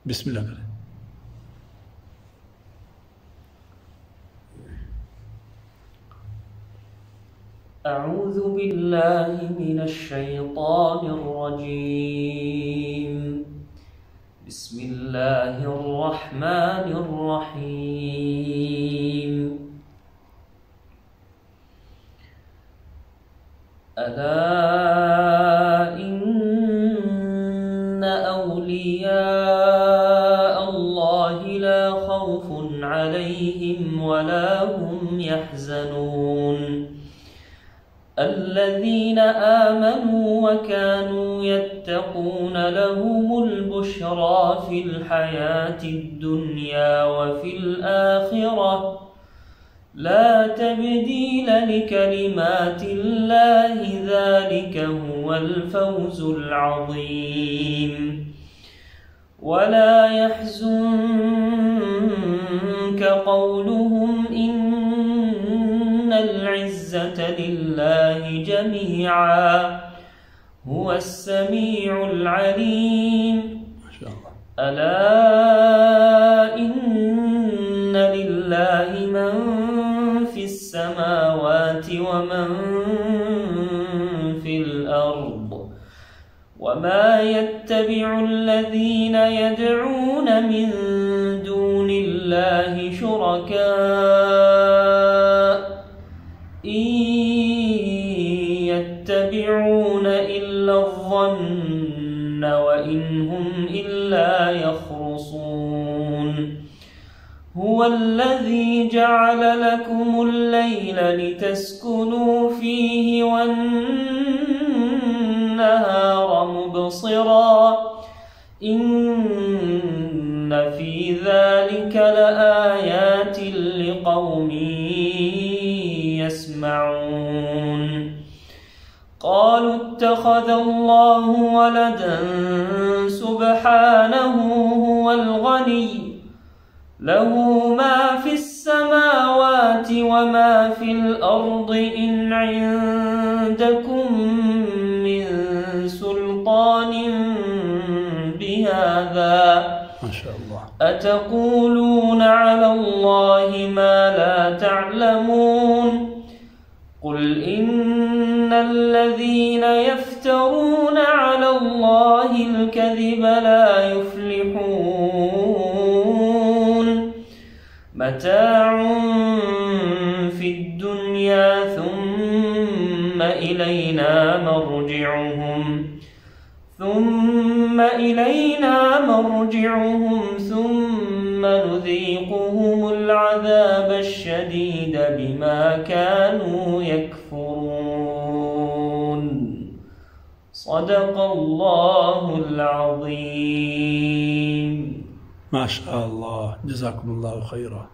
بسم الله. أعوذ بالله من الشيطان الرجيم. بسم الله الرحمن الرحيم. ألا إن أولياء الله لا خوف عليهم ولا هم يحزنون الذين آمنوا وكانوا يتقون لهم البشرى في الحياة الدنيا وفي الآخرة لا تبديل لكلمات الله ذلك هو الفوز العظيم. ولا يحزنك قولهم إن العزة لله جميعا هو السميع العليم. ما شاء الله. ألا إن لله من في السماوات ومن في الأرض وما يتبع الذين يدعون من دون الله شركاء إن يتبعون إلا الظن وإن هم إلا يخرصون. هو الذي جعل لكم الليل لتسكنوا فيه والنهار مبصرا إن في ذلك لآيات لقوم يسمعون. قالوا اتخذ الله ولدا سبحانه هو الغني له ما في السماوات وما في الأرض إن عندكم من سلطان بهذا ما شاء الله. أتقولون على الله ما لا تعلمون. قل إن الذين يفترون على الله الكذب لا يفلحون. متاع في الدنيا ثم إلينا مرجعهم ثم نذيقهم العذاب الشديد بما كانوا يكفرون. صدق الله العظيم. ما شاء الله، جزاكم الله خيرا.